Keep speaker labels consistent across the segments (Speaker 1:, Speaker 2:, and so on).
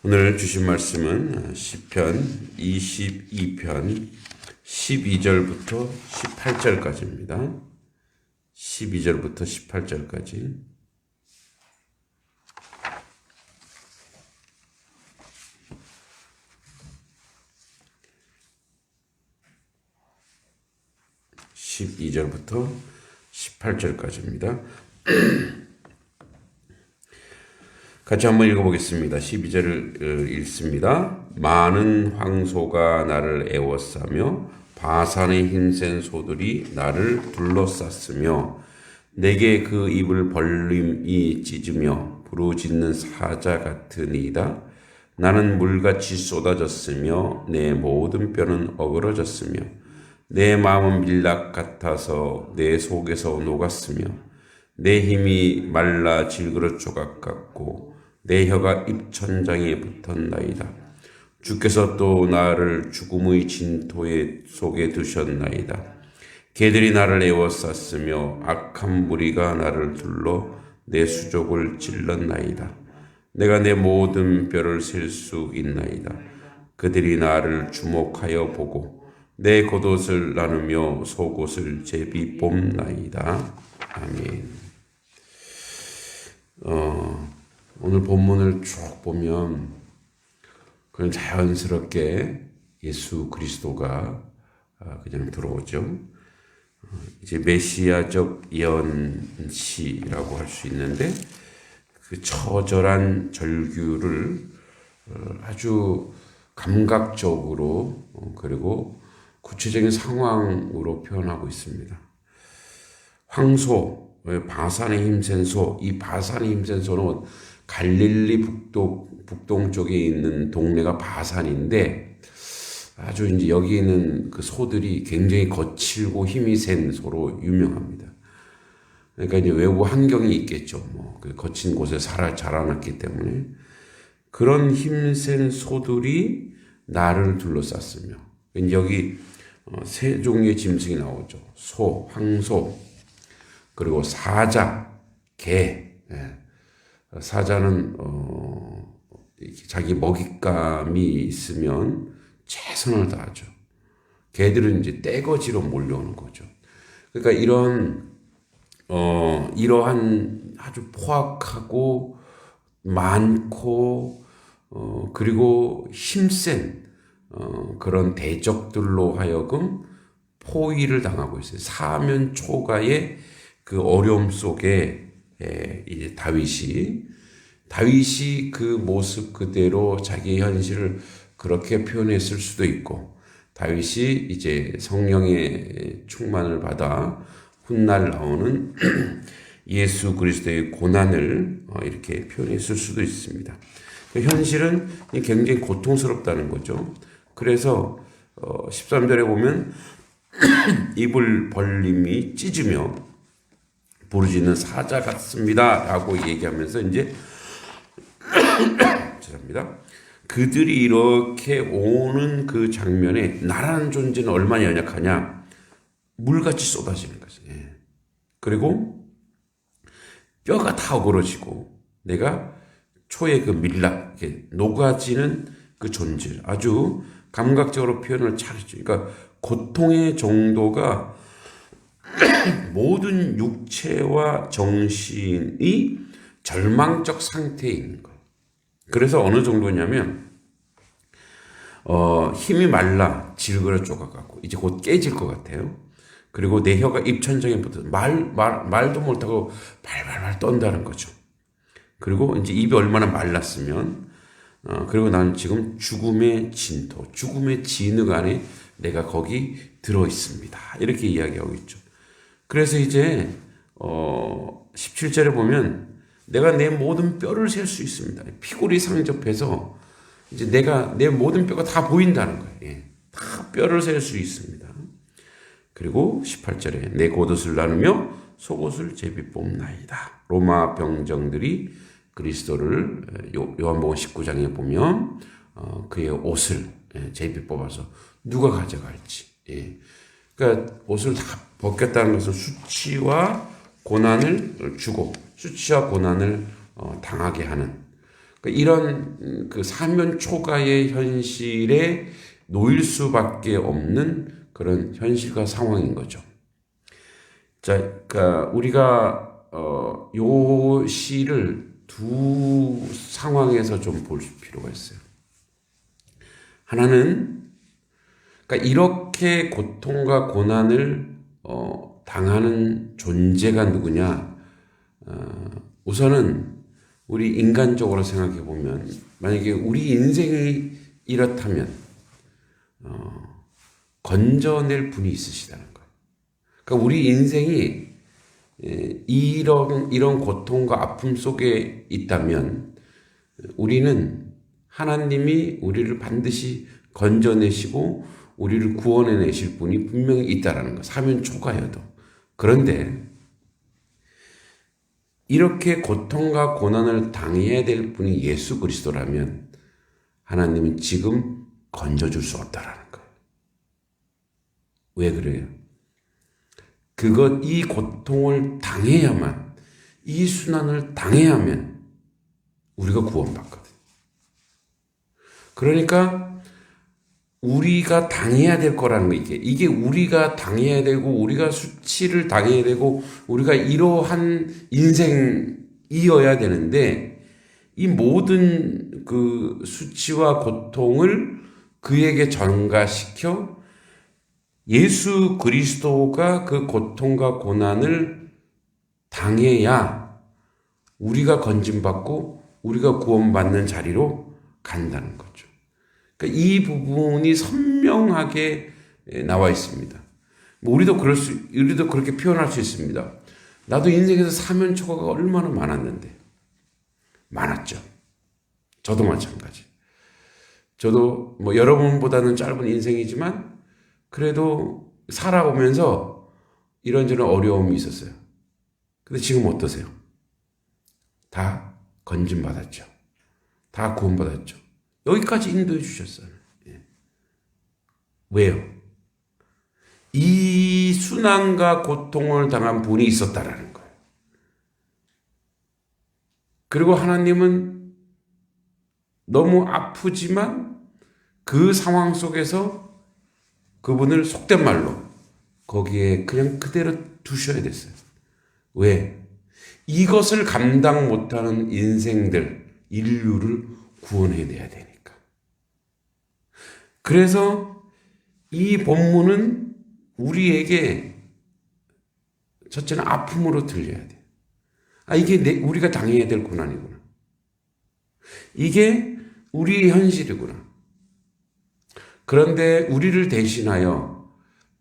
Speaker 1: 오늘 주신 말씀은 시편 22편 12절부터 18절까지입니다. 12절부터 18절까지. (12절부터) 18절까지입니다. 같이 한번 읽어보겠습니다. 12절을 읽습니다. 많은 황소가 나를 애워싸며 바산의 힘센 소들이 나를 둘러쌌으며 내게 그 입을 벌림이 찢으며 부르짖는 사자 같으니이다. 나는 물같이 쏟아졌으며 내 모든 뼈는 어그러졌으며 내 마음은 밀락 같아서 내 속에서 녹았으며 내 힘이 말라 질그릇 조각 같고 내 혀가 입천장에 붙었나이다. 주께서 또 나를 죽음의 진토 속에 두셨나이다. 개들이 나를 에워쌌으며 악한 무리가 나를 둘러 내 수족을 찔렀나이다. 내가 내 모든 뼈를 셀 수 있나이다. 그들이 나를 주목하여 보고 내 겉옷을 나누며 속옷을 제비 뽑나이다. 아멘. 오늘 본문을 쭉 보면 그냥 자연스럽게 예수 그리스도가 그냥 들어오죠. 이제 메시아적 예언시라고 할 수 있는데 그 처절한 절규를 아주 감각적으로 그리고 구체적인 상황으로 표현하고 있습니다. 황소, 바산의 힘센 소, 이 바산의 힘센 소는 갈릴리 북동쪽에 있는 동네가 바산인데 아주 이제 여기 있는 그 소들이 굉장히 거칠고 힘이 센 소로 유명합니다. 그러니까 이제 외부 환경이 있겠죠. 그 거친 곳에 자라났기 때문에 그런 힘센 소들이 나를 둘러쌌으며 여기 세 종류의 짐승이 나오죠. 소, 황소, 그리고 사자, 개. 사자는 자기 먹잇감이 있으면 최선을 다하죠. 개들은 이제 떼거지로 몰려오는 거죠. 그러니까 이러한 아주 포악하고 많고 그리고 힘센 그런 대적들로 하여금 포위를 당하고 있어요. 사면 초가의 그 어려움 속에 이제 다윗이 그 모습 그대로 자기의 현실을 그렇게 표현했을 수도 있고, 다윗이 이제 성령의 충만을 받아 훗날 나오는 예수 그리스도의 고난을 이렇게 표현했을 수도 있습니다. 현실은 굉장히 고통스럽다는 거죠. 그래서 13절에 보면 입을 벌림이 찢으며 부르짖는 사자 같습니다 라고 얘기하면서 이제 죄송합니다. 그들이 이렇게 오는 그 장면에 나라는 존재는 얼마나 연약하냐, 물같이 쏟아지는 거죠. 그리고 뼈가 다 어그러지고 내가 초의 그 밀락, 녹아지는 그 존재, 아주 감각적으로 표현을 잘했죠. 그러니까 고통의 정도가 모든 육체와 정신이 절망적 상태에 있는 거예요. 그래서 어느 정도냐면 힘이 말라 질그릇 조각 같고 이제 곧 깨질 것 같아요. 그리고 내 혀가 입천장에 붙어서 말도 못하고 발발발 떤다는 거죠. 그리고 이제 입이 얼마나 말랐으면 그리고 나는 지금 죽음의 진토, 죽음의 진흙 안에 내가 거기 들어 있습니다. 이렇게 이야기하고 있죠. 그래서 이제 17절에 보면 내가 내 모든 뼈를 셀 수 있습니다. 피골이 상접해서 이제 내 모든 뼈가 다 보인다는 거예요. 다 뼈를 셀 수 있습니다. 그리고 18절에 내 겉옷을 나누며 속옷을 제비 뽑나이다. 로마 병정들이 그리스도를 요한복음 19장에 보면 그의 옷을 제비 뽑아서 누가 가져갈지. 그러니까 옷을 다 벗겼다는 것은 수치와 고난을 주고 수치와 고난을 당하게 하는, 그러니까 이런 그 사면 초가의 현실에 놓일 수밖에 없는 그런 현실과 상황인 거죠. 자, 그러니까 우리가 요 시를 두 상황에서 좀 볼 필요가 있어요. 하나는 그러니까 이렇게 고통과 고난을 당하는 존재가 누구냐? 우선은 우리 인간적으로 생각해 보면 만약에 우리 인생이 이렇다면 건져낼 분이 있으시다는 거예요. 그러니까 우리 인생이 이런 고통과 아픔 속에 있다면 우리는 하나님이 우리를 반드시 건져내시고 우리를 구원해내실 분이 분명히 있다라는 거. 사면 초가여도. 그런데 이렇게 고통과 고난을 당해야 될 분이 예수 그리스도라면 하나님은 지금 건져줄 수 없다라는 거예요. 왜 그래요? 이 고통을 당해야만, 이 순환을 당해야만 우리가 구원받거든. 그러니까 우리가 당해야 될 거라는 거, 이게 우리가 당해야 되고, 우리가 수치를 당해야 되고, 우리가 이러한 인생이어야 되는데, 이 모든 그 수치와 고통을 그에게 전가시켜 예수 그리스도가 그 고통과 고난을 당해야 우리가 건짐받고 우리가 구원받는 자리로 간다는 거죠. 그러니까 이 부분이 선명하게 나와 있습니다. 우리도 그렇게 표현할 수 있습니다. 나도 인생에서 사면 초가가 얼마나 많았는데. 많았죠. 저도 마찬가지. 저도 뭐 여러분보다는 짧은 인생이지만 그래도 살아오면서 이런저런 어려움이 있었어요. 근데 지금 어떠세요? 다 건짐받았죠. 다 구원받았죠. 여기까지 인도해 주셨어요. 예. 왜요? 이 순환과 고통을 당한 분이 있었다라는 거예요. 그리고 하나님은 너무 아프지만 그 상황 속에서 그분을 속된 말로 거기에 그냥 그대로 두셔야 됐어요. 왜? 이것을 감당 못하는 인생들, 인류를 구원해내야 되니까. 그래서 이 본문은 우리에게 첫째는 아픔으로 들려야 돼요. 이게 우리가 당해야 될 고난이구나. 이게 우리의 현실이구나. 그런데 우리를 대신하여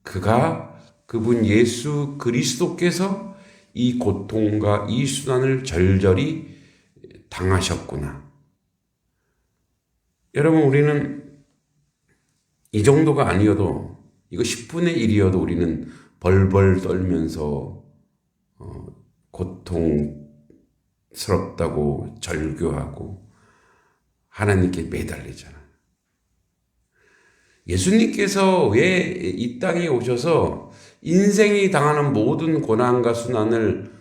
Speaker 1: 그분 예수 그리스도께서 이 고통과 이 순환을 절절히 당하셨구나. 여러분, 우리는 이 정도가 아니어도 이거 10분의 1이어도 우리는 벌벌 떨면서 고통스럽다고 절규하고 하나님께 매달리잖아요. 예수님께서 왜 이 땅에 오셔서 인생이 당하는 모든 고난과 순환을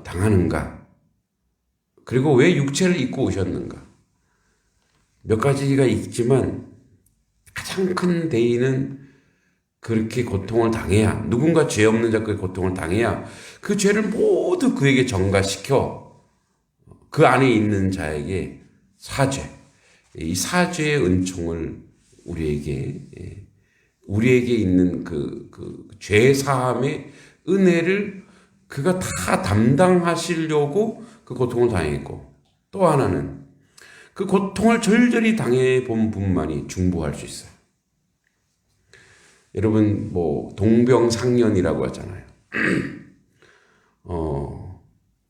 Speaker 1: 당하는가? 그리고 왜 육체를 입고 오셨는가? 몇 가지가 있지만 가장 큰 대의는 그렇게 고통을 당해야, 누군가 죄 없는 자의 고통을 당해야 그 죄를 모두 그에게 전가시켜 그 안에 있는 자에게 이 사죄의 은총을 우리에게 있는 그 죄 사함의 은혜를 그가 다 담당하시려고 그 고통을 당했고, 또 하나는 그 고통을 절절히 당해 본 분만이 중보할 수 있어요. 여러분, 동병상련이라고 하잖아요.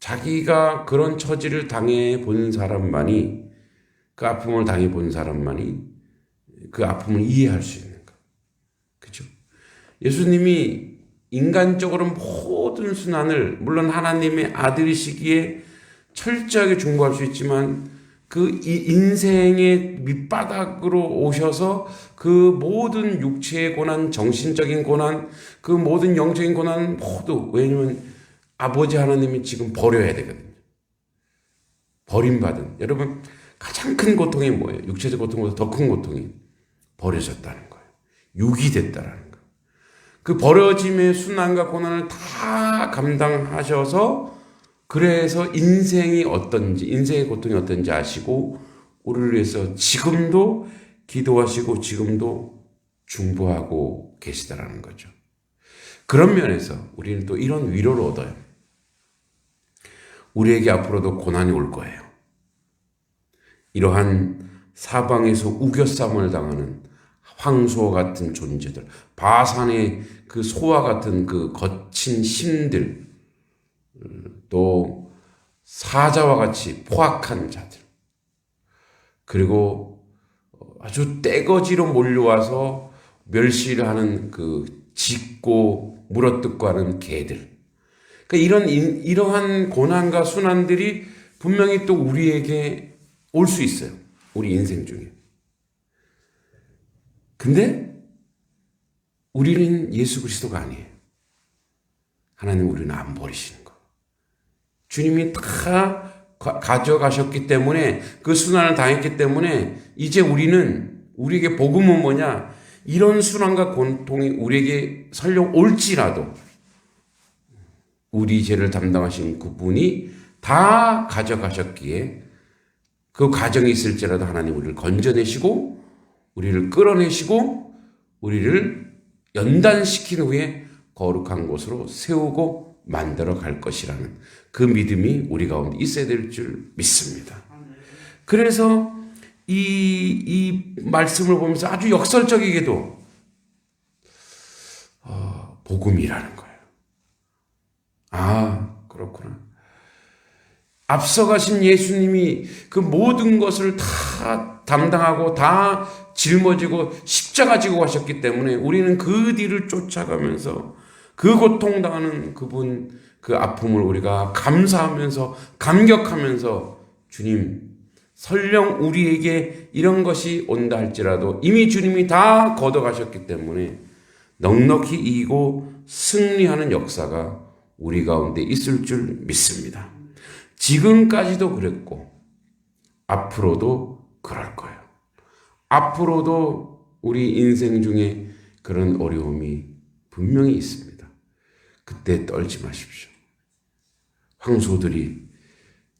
Speaker 1: 자기가 그런 처지를 당해 본 사람만이, 그 아픔을 당해 본 사람만이 그 아픔을 이해할 수 있는 거. 그죠? 예수님이 인간적으로 모든 순환을, 물론 하나님의 아들이시기에 철저하게 중보할 수 있지만 그 인생의 밑바닥으로 오셔서 그 모든 육체의 고난, 정신적인 고난, 그 모든 영적인 고난 모두, 왜냐면 아버지 하나님이 지금 버려야 되거든요. 버림받은. 여러분, 가장 큰 고통이 뭐예요? 육체적 고통보다 더 큰 고통이 버려졌다는 거예요. 육이 됐다라는 거예요. 그 버려짐의 순환과 고난을 다 감당하셔서 그래서 인생이 어떤지, 인생의 고통이 어떤지 아시고 우리를 위해서 지금도 기도하시고 지금도 중보하고 계시다라는 거죠. 그런 면에서 우리는 또 이런 위로를 얻어요. 우리에게 앞으로도 고난이 올 거예요. 이러한 사방에서 우겨쌈을 당하는 황소와 같은 존재들, 바산의 그 소와 같은 그 거친 힘들, 또 사자와 같이 포악한 자들, 그리고 아주 떼거지로 몰려와서 멸시를 하는 그 짖고 물어뜯고 하는 개들. 그러니까 이러한 고난과 순환들이 분명히 또 우리에게 올 수 있어요. 우리 인생 중에. 근데 우리는 예수 그리스도가 아니에요. 하나님 우리는 안 버리시는 거. 주님이 다 가져가셨기 때문에 그 순환을 당했기 때문에 이제 우리에게 복음은 뭐냐? 이런 순환과 고통이 우리에게 설령 올지라도 우리 죄를 담당하신 그분이 다 가져가셨기에 그 과정이 있을지라도 하나님 우리를 건져내시고 우리를 끌어내시고 우리를 연단시킨 후에 거룩한 곳으로 세우고 만들어 갈 것이라는 그 믿음이 우리 가운데 있어야 될 줄 믿습니다. 그래서 이 말씀을 보면서 아주 역설적이게도 복음이라는 거예요. 아, 그렇구나. 앞서가신 예수님이 그 모든 것을 다 담당하고 다 짊어지고 십자가 지고 가셨기 때문에 우리는 그 뒤를 쫓아가면서 그 고통당하는 그분 그 아픔을 우리가 감사하면서 감격하면서 주님 설령 우리에게 이런 것이 온다 할지라도 이미 주님이 다 걷어가셨기 때문에 넉넉히 이기고 승리하는 역사가 우리 가운데 있을 줄 믿습니다. 지금까지도 그랬고 앞으로도 그럴 거예요. 앞으로도 우리 인생 중에 그런 어려움이 분명히 있습니다. 그때 떨지 마십시오. 황소들이,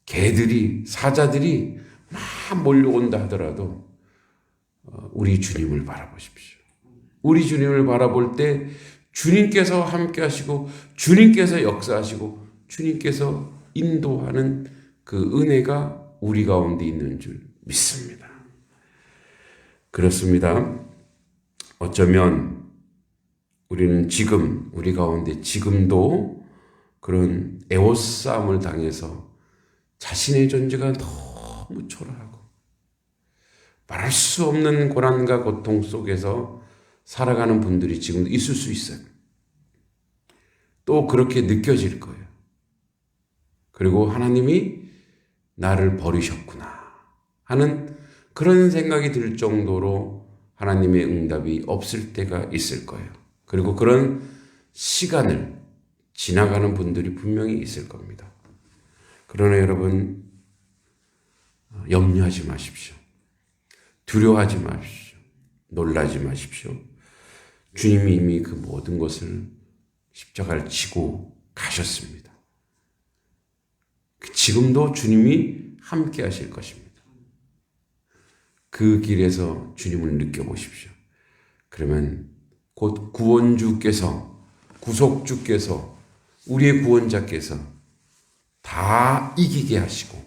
Speaker 1: 개들이, 사자들이 막 몰려온다 하더라도 우리 주님을 바라보십시오. 우리 주님을 바라볼 때 주님께서 함께 하시고 주님께서 역사하시고 주님께서 인도하는 그 은혜가 우리 가운데 있는 줄 믿습니다. 그렇습니다. 어쩌면 우리는 지금 우리 가운데 지금도 그런 애워싸움을 당해서 자신의 존재가 너무 초라하고 말할 수 없는 고난과 고통 속에서 살아가는 분들이 지금도 있을 수 있어요. 또 그렇게 느껴질 거예요. 그리고 하나님이 나를 버리셨구나 하는 그런 생각이 들 정도로 하나님의 응답이 없을 때가 있을 거예요. 그리고 그런 시간을 지나가는 분들이 분명히 있을 겁니다. 그러나 여러분 염려하지 마십시오. 두려워하지 마십시오. 놀라지 마십시오. 주님이 이미 그 모든 것을 십자가를 지고 가셨습니다. 지금도 주님이 함께 하실 것입니다. 그 길에서 주님을 느껴보십시오. 그러면 곧 구원주께서, 구속주께서, 우리의 구원자께서 다 이기게 하시고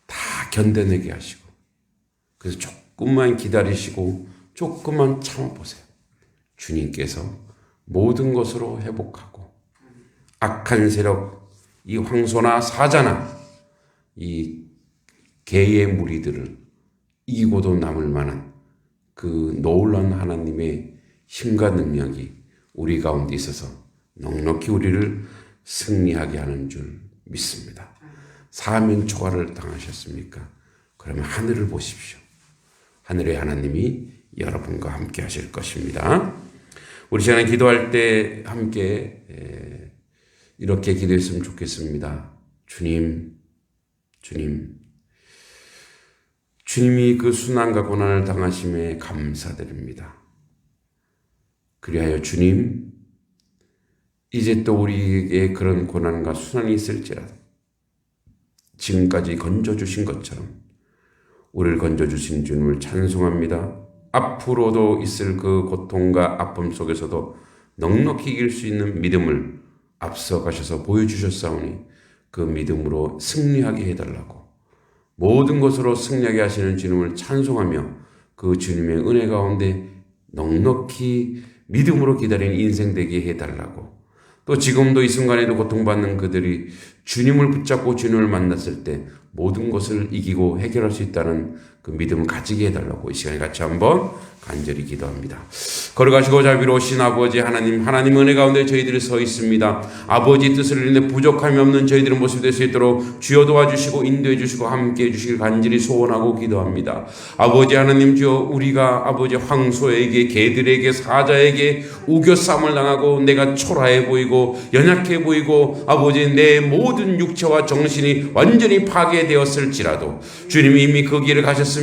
Speaker 1: 다 견뎌내게 하시고 그래서 조금만 기다리시고 조금만 참아보세요. 주님께서 모든 것으로 회복하고 악한 세력, 이 황소나 사자나 이 개의 무리들을 이기고도 남을 만한 그 놀라운 하나님의 힘과 능력이 우리 가운데 있어서 넉넉히 우리를 승리하게 하는 줄 믿습니다. 사면 초과를 당하셨습니까? 그러면 하늘을 보십시오. 하늘의 하나님이 여러분과 함께 하실 것입니다. 우리 시간에 기도할 때 함께 이렇게 기도했으면 좋겠습니다. 주님, 주님이 그 순환과 고난을 당하심에 감사드립니다. 그리하여 주님, 이제 또 우리에게 그런 고난과 순환이 있을지라도 지금까지 건져주신 것처럼 우리를 건져주신 주님을 찬송합니다. 앞으로도 있을 그 고통과 아픔 속에서도 넉넉히 이길 수 있는 믿음을 앞서가셔서 보여주셨사오니 그 믿음으로 승리하게 해달라고, 모든 것으로 승리하게 하시는 주님을 찬송하며 그 주님의 은혜 가운데 넉넉히 믿음으로 기다리는 인생 되게 해달라고, 또 지금도 이 순간에도 고통받는 그들이 주님을 붙잡고 주님을 만났을 때 모든 것을 이기고 해결할 수 있다는 그 믿음을 가지게 해달라고 이 시간에 같이 한번 간절히 기도합니다. 걸어가시고 자비로우신 아버지 하나님, 하나님 은혜 가운데 저희들이 서 있습니다. 아버지 뜻을 이루는데 부족함이 없는 저희들의 모습이 될 수 있도록 주여 도와주시고 인도해 주시고 함께해 주시길 간절히 소원하고 기도합니다. 아버지 하나님, 주여 우리가 아버지 황소에게, 개들에게, 사자에게 우겨쌈을 당하고 내가 초라해 보이고 연약해 보이고 아버지 내 모든 육체와 정신이 완전히 파괴되었을지라도 주님이 이미 그 길을 가셨습니다.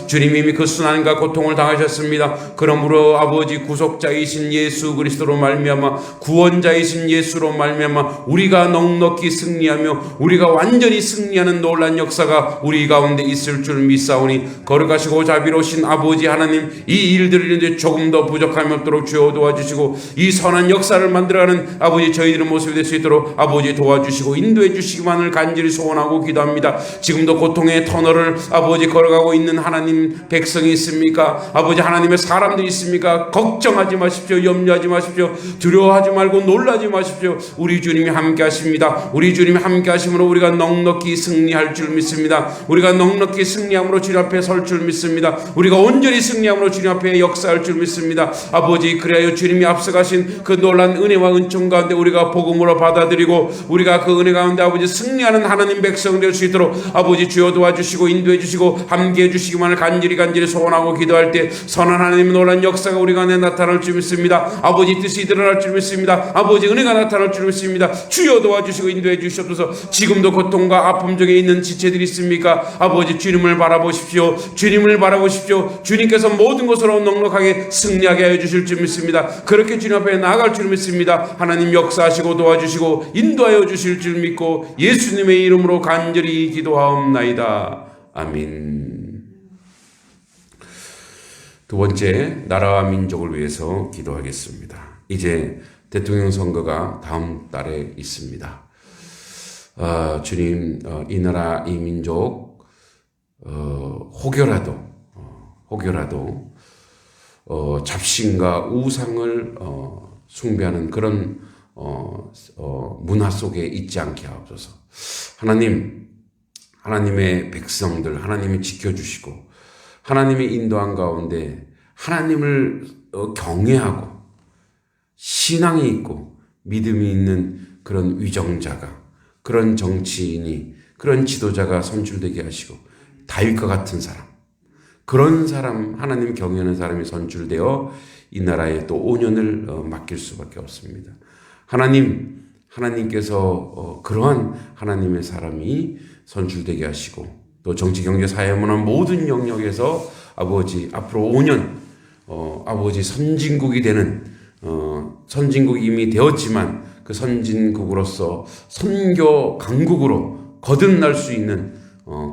Speaker 1: 주님이 이미 그 순환과 고통을 당하셨습니다. 그러므로 아버지 구속자이신 예수 그리스도로 말미암아, 구원자이신 예수로 말미암아 우리가 넉넉히 승리하며 우리가 완전히 승리하는 놀란 역사가 우리 가운데 있을 줄 믿사오니, 거룩하시고 자비로우신 아버지 하나님, 이 일들을 이제 조금 더 부족함이 없도록 주여 도와주시고 이 선한 역사를 만들어가는 아버지 저희들의 모습이 될 수 있도록 아버지 도와주시고 인도해 주시기만을 간절히 소원하고 기도합니다. 지금도 고통의 터널을 아버지 걸어가고 있는 하나님 백성이 있습니까? 아버지 하나님의 사람들이 있습니까? 걱정하지 마십시오. 염려하지 마십시오. 두려워하지 말고 놀라지 마십시오. 우리 주님이 함께 하십니다. 우리 주님이 함께 하심으로 우리가 넉넉히 승리할 줄 믿습니다. 우리가 넉넉히 승리함으로 주님 앞에 설 줄 믿습니다. 우리가 온전히 승리함으로 주님 앞에 역사할 줄 믿습니다. 아버지, 그래야 주님이 앞서가신 그 놀란 은혜와 은총 가운데 우리가 복음으로 받아들이고 우리가 그 은혜 가운데 아버지 승리하는 하나님 백성 될 수 있도록 아버지 주여 도와주시고 인도해 주시고 함께해 주시기만을 간절히 소원하고 기도할 때 선한 하나님의 놀란 역사가 우리 가운데 나타날 줄 믿습니다. 아버지 뜻이 드러날 줄 믿습니다. 아버지 은혜가 나타날 줄 믿습니다. 주여 도와주시고 인도해 주시옵소서. 지금도 고통과 아픔 중에 있는 지체들이 있습니까? 아버지 주님을 바라보십시오. 주님을 바라보십시오. 주님께서 모든 것으로 넉넉하게 승리하게 하여 주실 줄 믿습니다. 그렇게 주님 앞에 나아갈 줄 믿습니다. 하나님 역사하시고 도와주시고 인도하여 주실 줄 믿고 예수님의 이름으로 간절히 기도하옵나이다. 아멘. 두 번째, 나라와 민족을 위해서 기도하겠습니다. 이제 대통령 선거가 다음 달에 있습니다. 주님, 이 나라 이 민족 혹여라도 잡신과 우상을 숭배하는 그런 문화 속에 있지 않게 하옵소서. 하나님, 하나님의 백성들 하나님이 지켜주시고 하나님의 인도한 가운데 하나님을 경외하고 신앙이 있고 믿음이 있는 그런 위정자가, 그런 정치인이, 그런 지도자가 선출되게 하시고 다윗과 같은 사람, 그런 사람, 하나님 경외하는 사람이 선출되어 이 나라에 또 5년을 맡길 수밖에 없습니다. 하나님께서 그러한 하나님의 사람이 선출되게 하시고 또 정치, 경제, 사회, 문화 모든 영역에서 아버지 앞으로 5년 아버지 선진국이 되는 선진국이 이미 되었지만 그 선진국으로서 선교 강국으로 거듭날 수 있는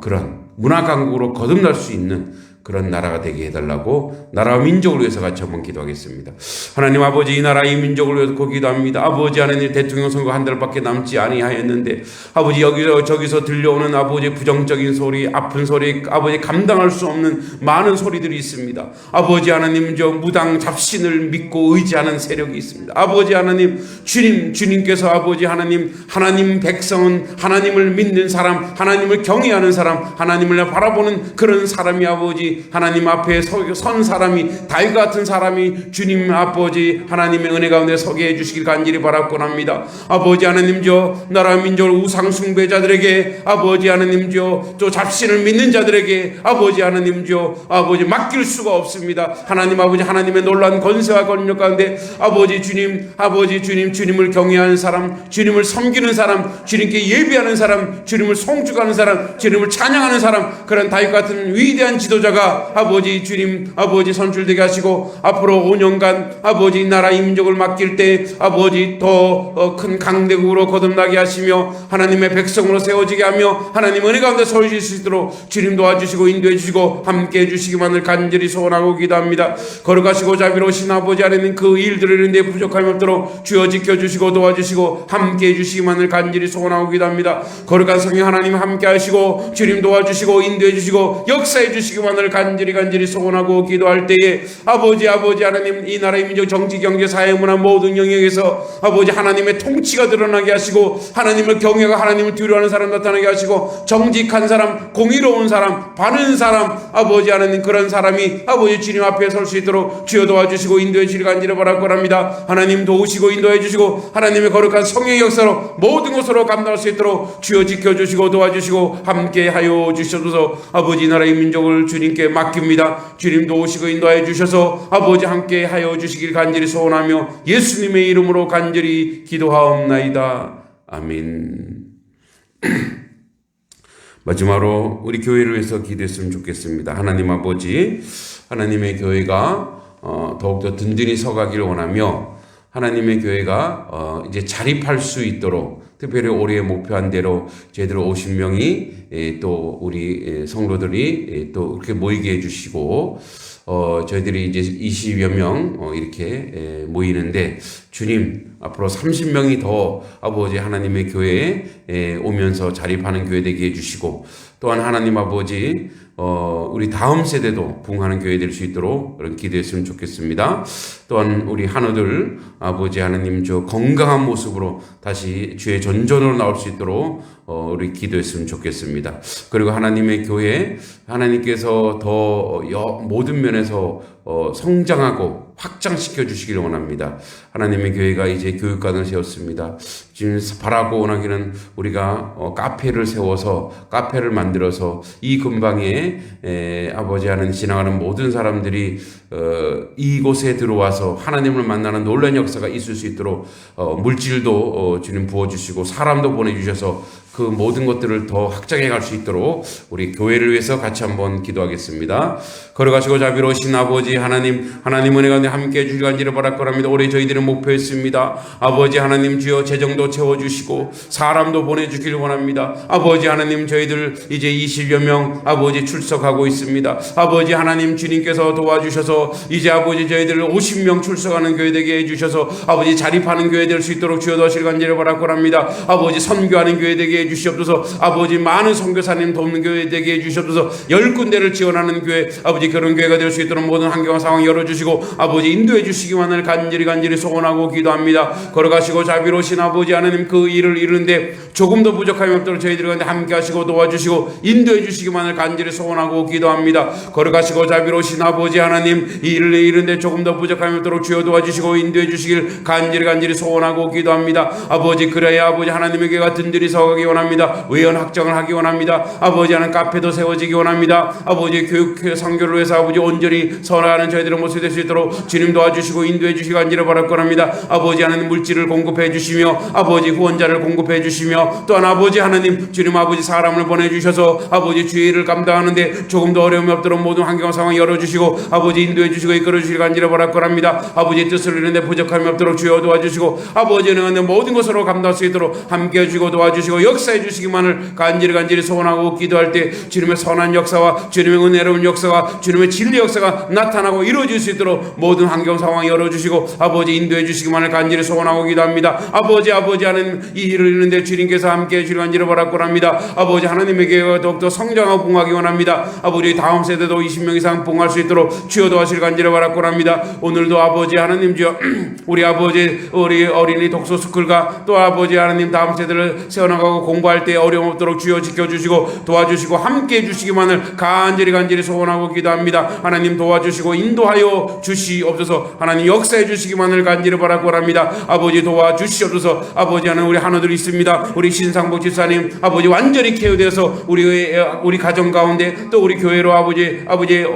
Speaker 1: 그런 문화 강국으로 거듭날 수 있는 그런 나라가 되게 해달라고 나라와 민족을 위해서 같이 한번 기도하겠습니다. 하나님 아버지, 이 나라 이 민족을 위해서 기도합니다. 아버지 하나님, 대통령 선거 한 달밖에 남지 아니하였는데 아버지 여기서 저기서 들려오는 아버지 부정적인 소리, 아픈 소리, 아버지 감당할 수 없는 많은 소리들이 있습니다. 아버지 하나님, 저 무당 잡신을 믿고 의지하는 세력이 있습니다. 아버지 하나님, 주님께서 아버지 하나님 백성은 하나님을 믿는 사람, 하나님을 경외하는 사람, 하나님을 바라보는 그런 사람이 아버지 아버지 하나님 앞에 선 사람이 다윗 같은 사람이 주님 아버지 하나님의 은혜 가운데 서게 해주시길 간절히 바라곤 합니다. 아버지 하나님 나라 민족 우상 숭배자들에게 아버지 하나님 또 잡신을 믿는 자들에게 아버지 하나님 아버지 맡길 수가 없습니다. 하나님 아버지 하나님의 놀라운 권세와 권력 가운데 아버지 주님 주님을 경외하는 사람, 주님을 섬기는 사람, 주님께 예배하는 사람, 주님을 송축하는 사람, 주님을 찬양하는 사람, 그런 다윗 같은 위대한 지도자가 아버지 주님 아버지 선출되게 하시고 앞으로 5년간 아버지 나라 이 민족을 맡길 때 아버지 더 큰 강대국으로 거듭나게 하시며 하나님의 백성으로 세워지게 하며 하나님 은혜 가운데 서실 수 있도록 주님 도와주시고 인도해 주시고 함께 해주시기만을 간절히 소원하고 기도합니다. 거룩하시고 자비로우신 아버지 하나님 그 일들을 이루는 데 부족함이 없도록 주여 지켜주시고 도와주시고 함께 해주시기만을 간절히 소원하고 기도합니다. 거룩한 성령 하나님 함께 하시고 주님 도와주시고 인도해 주시고 역사해 주시기만을 간절히 소원하고 기도할 때에 아버지 하나님 이 나라의 민족 정치 경제 사회 문화 모든 영역에서 아버지 하나님의 통치가 드러나게 하시고 하나님을 경외하고 하나님을 두려워하는 사람 나타나게 하시고 정직한 사람, 공의로운 사람, 바른 사람 아버지 하나님 그런 사람이 아버지 주님 앞에 설 수 있도록 주여 도와주시고 인도해 주시길 간절히 바라고 합니다. 하나님 도우시고 인도해 주시고 하나님의 거룩한 성령의 역사로 모든 것으로 감당할 수 있도록 주여 지켜주시고 도와주시고 함께 하여 주셔서 아버지 나라의 민족을 주님께 맡깁니다. 주님 도우시고 인도해 주셔서 아버지 함께 하여 주시길 간절히 소원하며 예수님의 이름으로 간절히 기도하옵나이다. 아멘. 마지막으로 우리 교회를 위해서 기도했으면 좋겠습니다. 하나님 아버지 하나님의 교회가 더욱더 든든히 서가기를 원하며 하나님의 교회가 이제 자립할 수 있도록 특별히 올해 목표한 대로 저희들 50명이 또 우리 성도들이 또 이렇게 모이게 해주시고 저희들이 이제 20여 명 이렇게 모이는데 주님 앞으로 30명이 더 아버지 하나님의 교회에 오면서 자립하는 교회 되게 해주시고 또한 하나님 아버지 우리 다음 세대도 부흥하는 교회 될 수 있도록 그런 기도했으면 좋겠습니다. 또한 우리 한우들 아버지 하나님 저 건강한 모습으로 다시 주의 전전으로 나올 수 있도록 우리 기도했으면 좋겠습니다. 그리고 하나님의 교회 하나님께서 더 모든 면에서 성장하고 확장시켜 주시기를 원합니다. 하나님의 교회가 이제 교육관을 세웠습니다. 지금 바라고 원하기는 우리가 카페를 세워서 카페를 만들어서 이 근방에 아버지 하나님 지나가는 모든 사람들이 이곳에 들어와서 하나님을 만나는 놀라운 역사가 있을 수 있도록 물질도 주님 부어주시고 사람도 보내주셔서 그 모든 것들을 더 확장해 갈 수 있도록 우리 교회를 위해서 같이 한번 기도하겠습니다. 걸어가시고 자비로우신 아버지 하나님 은혜 가운데 함께 해주시길 간절히 바랄거랍니다. 올해 저희들은 목표했습니다. 아버지 하나님 주여 재정도 채워주시고 사람도 보내주길 원합니다. 아버지 하나님 저희들 이제 20여 명 아버지 출석하고 있습니다. 아버지 하나님 주님께서 도와주셔서 이제 아버지 저희들 50명 출석하는 교회 되게 해주셔서 아버지 자립하는 교회 될 수 있도록 주여 도와주시길 간절히 바랄거랍니다. 아버지 선교하는 교회 되게 해주시옵소서. 아버지 많은 선교사님 돕는 교회 되게 해주시옵소서. 10군데를 지원하는 교회 아버지 그런 교회가 될 수 있도록 모든 환경과 상황 열어주시고 아버지 인도해 주시기만을 간절히 소원하고 기도합니다. 걸어가시고 자비로우신 아버지 하나님 그 일을 이루는데 조금도 부족함이 없도록 저희들 가운데 함께 하시고 도와주시고 인도해 주시기만을 간절히 소원하고 기도합니다. 걸어가시고 자비로우신 아버지 하나님 이 일을 이루는데 조금도 부족함이 없도록 주여 도와주시고 인도해 주시길 간절히 소원하고 기도합니다. 아버지 그래야 아버지 하나님의 교회가 든든히 서가기 원합니다. 외연 확장을 하기 원합니다. 아버지 하나님 카페도 세워지기 원합니다. 아버지 교육 선교를 위해서 아버지 온전히 선하는 저희들의 모습이 될 수 있도록 주님 도와주시고 인도해 주시기 간절히 바랄거랍니다. 아버지 하나님 물질을 공급해 주시며 아버지 후원자를 공급해 주시며 또한 아버지 하나님 주님 아버지 사람을 보내주셔서 아버지 주의 일을 감당하는데 조금도 어려움이 없도록 모든 환경 상황 열어주시고 아버지 인도해 주시고 이끌어 주시기 간절히 바랄거랍니다. 아버지 뜻을 이루는데 부족함이 없도록 주여 도와주시고 아버지 은혜는 모든 것으로 감당할 수 있도록 함께 해주시고 도와주시고 역사해 주시기만을 간절히 소원하고 기도할 때 주님의 선한 역사와 주님의 은혜로운 역사와 주님의 진리 역사가 나타나고 이루어질 수 있도록 모든 환경 상황 열어주시고 아버지 인도해 주시기만을 간절히 소원하고 기도합니다. 아버지 하나님 이 일을 이루는데 주님께서 함께 해주시기 간절히 바랄거랍니다. 아버지 하나님의 교회가 더욱더 성장하고 봉하기 원합니다. 아버지 다음 세대도 20명 이상 봉할 수 있도록 주여 도와주시길 간절히 바랄거랍니다. 오늘도 아버지 하나님 주여 우리 아버지 우리 어린이 독서스쿨과 또 아버지 하나님 다음 세대를 세워나가고 공부할 때 어려움 없도록 주여 지켜주시고 도와주시고 함께해 주시기만을 간절히 소원하고 기도합니다. 하나님 도와주시고 인도하여 주시옵소서. 하나님 역사해 주시기만을 간절히 바라고 합니다. 아버지 도와주시옵소서. 아버지 하는 우리 한우들이 있습니다. 우리 신상복 집사님 아버지 완전히 케어되어서 우리 가정 가운데 또 우리 교회로 아버지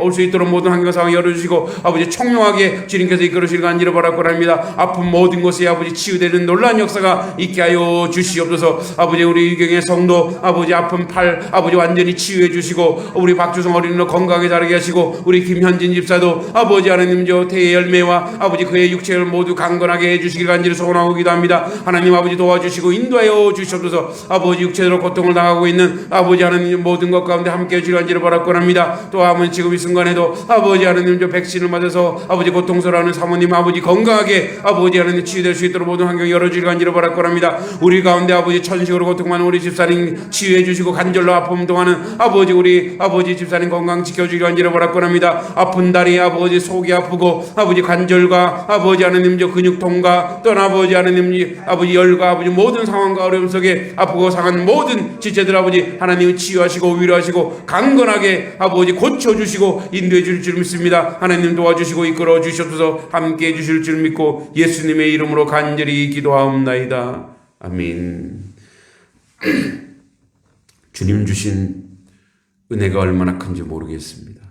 Speaker 1: 올 수 있도록 모든 환경 상황 열어주시고 아버지 총명하게 주님께서 이끌으실 간절히 바라고 합니다. 아픈 모든 곳에 아버지 치유되는 놀라운 역사가 있게 하여 주시옵소서. 아버지 우리 유경의 성도 아버지 아픈 팔 아버지 완전히 치유해 주시고 우리 박주성 어린이로 건강하게 자라게 하시고 우리 김현진 집사도 아버지 하나님 저 태의 열매와 아버지 그의 육체를 모두 강건하게 해주시길 간절히 소원하고 기도합니다. 하나님 아버지 도와주시고 인도하여 주시옵소서. 아버지 육체적으로 고통을 당하고 있는 아버지 하나님 모든 것 가운데 함께 해주시길 간절히 바라고 합니다. 또 아버지 지금 이 순간에도 아버지 하나님 저 백신을 맞아서 아버지 고통스러워하는 사모님 아버지 건강하게 아버지 하나님 치유될 수 있도록 모든 환경 열어주길 간절히 바라고 합니다. 우리 가운데 아버지 천식으로 고통하는 우리 집사님 치유해 주시고 간절로 아픔 동안은 아버지 우리 아버지 집사님 건강 지켜주길 간절히 바라고 합니다. 아픈 다리 아버지 속이 아프고 아버지 관절과 아버지 하나님 저 근육통과 또 아버지 하나님 아버지 열과 아버지 모든 상황과 어려움 속에 아프고 상한 모든 지체들 아버지 하나님 치유하시고 위로하시고 강건하게 아버지 고쳐주시고 인도해 주실 줄 믿습니다. 하나님 도와주시고 이끌어 주시옵소서. 함께 해 주실 줄 믿고 예수님의 이름으로 간절히 기도하옵나이다. 아멘. 주님 주신 은혜가 얼마나 큰지 모르겠습니다.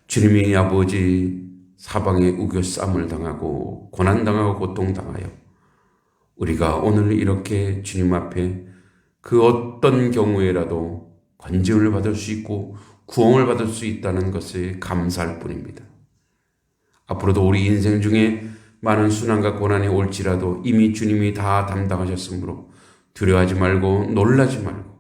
Speaker 1: 주님이 아버지 사방에 우겨쌈을 당하고 고난당하고 고통당하여 우리가 오늘 이렇게 주님 앞에 그 어떤 경우에라도 건짐을 받을 수 있고 구원을 받을 수 있다는 것에 감사할 뿐입니다. 앞으로도 우리 인생 중에 많은 순환과 고난이 올지라도 이미 주님이 다 담당하셨으므로 두려워하지 말고 놀라지 말고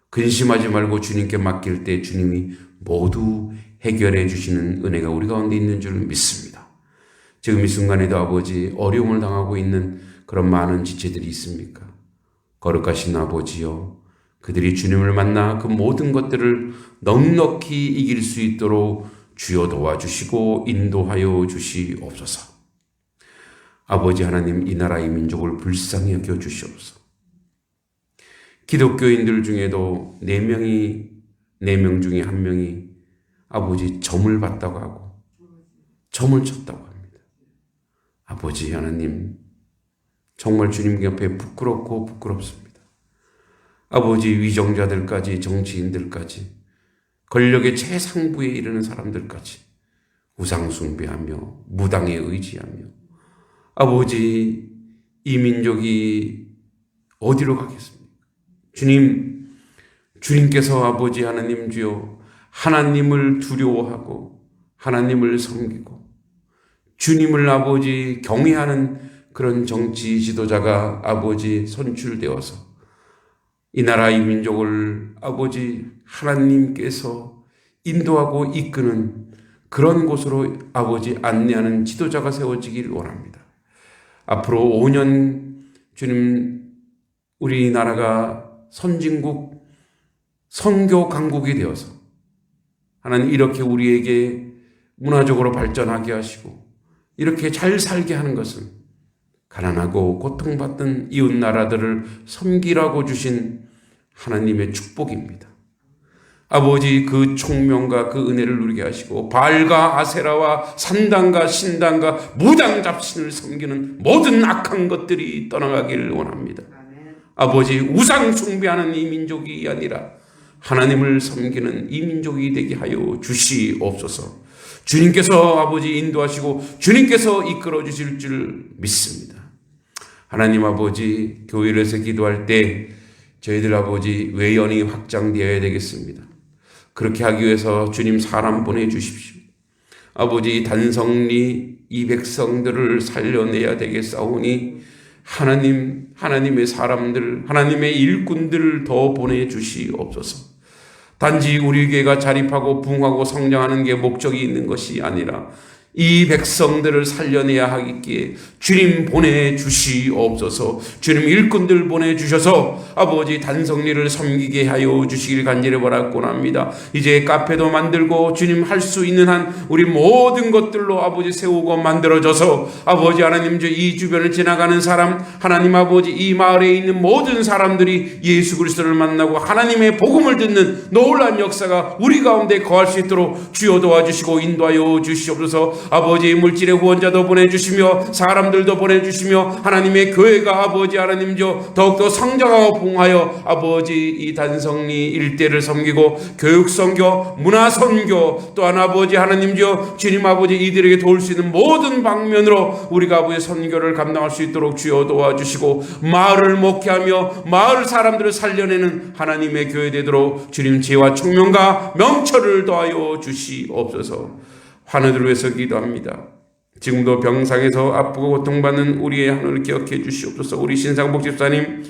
Speaker 1: 근심하지 말고 주님께 맡길 때 주님이 모두 해결해 주시는 은혜가 우리 가운데 있는 줄 믿습니다. 지금 이 순간에도 아버지 어려움을 당하고 있는 그런 많은 지체들이 있습니까? 거룩하신 아버지여, 그들이 주님을 만나 그 모든 것들을 넉넉히 이길 수 있도록 주여 도와주시고 인도하여 주시옵소서. 아버지 하나님, 이 나라 이 민족을 불쌍히 여겨 주시옵소서. 기독교인들 중에도 4명 중에 1명이 아버지 점을 봤다고 하고 점을 쳤다고 합니다. 아버지 하나님, 정말 주님 옆에 부끄럽고 부끄럽습니다. 아버지 위정자들까지 정치인들까지 권력의 최상부에 이르는 사람들까지 우상숭배하며 무당에 의지하며 아버지 이 민족이 어디로 가겠습니까? 주님께서 아버지 하나님 주여 하나님을 두려워하고 하나님을 섬기고 주님을 아버지 경외하는 그런 정치 지도자가 아버지 선출되어서 이 나라 이 민족을 아버지 하나님께서 인도하고 이끄는 그런 곳으로 아버지 안내하는 지도자가 세워지길 원합니다. 앞으로 5년 주님 우리나라가 선진국 선교 강국이 되어서 하나님 이렇게 우리에게 문화적으로 발전하게 하시고 이렇게 잘 살게 하는 것은 가난하고 고통받던 이웃 나라들을 섬기라고 주신 하나님의 축복입니다. 아버지 그 총명과 그 은혜를 누리게 하시고 바알과 아세라와 산당과 신당과 무당 잡신을 섬기는 모든 악한 것들이 떠나가길 원합니다. 아버지 우상 숭배하는 이 민족이 아니라 하나님을 섬기는 이 민족이 되게 하여 주시옵소서. 주님께서 아버지 인도하시고 주님께서 이끌어 주실 줄 믿습니다. 하나님 아버지, 교회에서 기도할 때 저희들 아버지 외연이 확장되어야 되겠습니다. 그렇게 하기 위해서 주님 사람 보내주십시오. 아버지 단성리 이 백성들을 살려내야 되겠사오니 하나님의 사람들, 하나님의 일꾼들을 더 보내주시옵소서. 단지 우리 교회가 자립하고 부흥하고 성장하는 게 목적이 있는 것이 아니라 이 백성들을 살려내야 하기에 주님 보내주시옵소서. 주님 일꾼들 보내주셔서 아버지 단성리를 섬기게 하여 주시길 간절히 바라곤 합니다. 이제 카페도 만들고 주님 할 수 있는 한 우리 모든 것들로 아버지 세우고 만들어져서 아버지 하나님 이 주변을 지나가는 사람 하나님 아버지 이 마을에 있는 모든 사람들이 예수 그리스도를 만나고 하나님의 복음을 듣는 놀라운 역사가 우리 가운데 거할 수 있도록 주여 도와주시고 인도하여 주시옵소서. 아버지 물질의 후원자도 보내주시며 사람들도 보내주시며 하나님의 교회가 아버지 하나님 더욱더 성장하고 봉하여 아버지 이 단성리 일대를 섬기고 교육 선교 문화 선교 또한 아버지 하나님 주님 아버지 이들에게 도울 수 있는 모든 방면으로 우리가 아버지 선교를 감당할 수 있도록 주여 도와주시고 마을을 목회하며 마을 사람들을 살려내는 하나님의 교회 되도록 주님 지혜와 총명과 명철을 더하여 주시옵소서. 하늘을 위해서 기도합니다. 지금도 병상에서 아프고 고통받는 우리의 하늘을 기억해 주시옵소서. 우리 신상복 집사님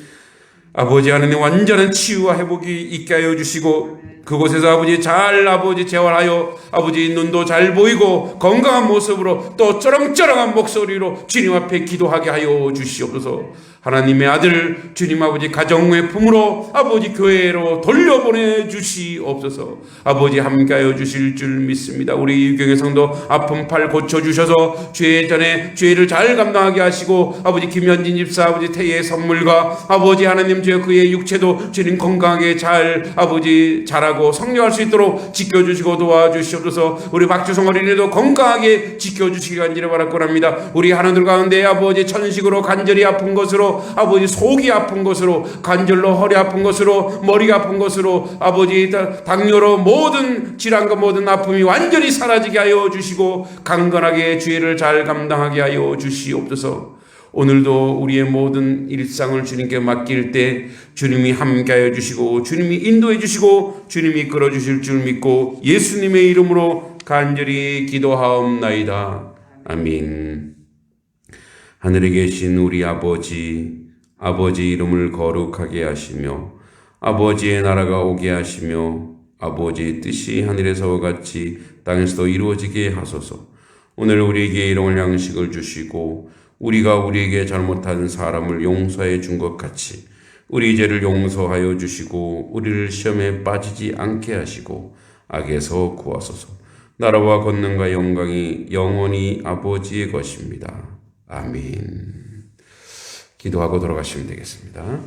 Speaker 1: 아버지 하나님 완전한 치유와 회복이 있게 하여 주시고 그곳에서 아버지 잘 아버지 재활하여 아버지 눈도 잘 보이고 건강한 모습으로 또 쩌렁쩌렁한 목소리로 주님 앞에 기도하게 하여 주시옵소서. 하나님의 아들 주님 아버지 가정의 품으로 아버지 교회로 돌려보내 주시옵소서. 아버지 함께하여 주실 줄 믿습니다. 우리 유경의 성도 아픈 팔 고쳐주셔서 죄 전에 죄를 잘 감당하게 하시고 아버지 김현진 집사 아버지 태의 선물과 아버지 하나님 주여 그의 육체도 주님 건강하게 잘 아버지 자라고 성령할 수 있도록 지켜주시고 도와주시옵소서. 우리 박주성 어린이도 건강하게 지켜주시기 간절히 바라곤 합니다. 우리 하나들 가운데 아버지 천식으로 간절히 아픈 것으로 아버지 속이 아픈 것으로 관절로 허리 아픈 것으로 머리가 아픈 것으로 아버지 당뇨로 모든 질환과 모든 아픔이 완전히 사라지게 하여 주시고 강건하게 주의를 잘 감당하게 하여 주시옵소서. 오늘도 우리의 모든 일상을 주님께 맡길 때 주님이 함께하여 주시고 주님이 인도해 주시고 주님이 끌어주실 줄 믿고 예수님의 이름으로 간절히 기도하옵나이다. 아멘. 하늘에 계신 우리 아버지 이름을 거룩하게 하시며 아버지의 나라가 오게 하시며 아버지의 뜻이 하늘에서와 같이 땅에서도 이루어지게 하소서. 오늘 우리에게 일용할 양식을 주시고 우리가 우리에게 잘못한 사람을 용서해 준 것 같이 우리 죄를 용서하여 주시고 우리를 시험에 빠지지 않게 하시고 악에서 구하소서. 나라와 권능과 영광이 영원히 아버지의 것입니다. 아멘. 기도하고 돌아가시면 되겠습니다.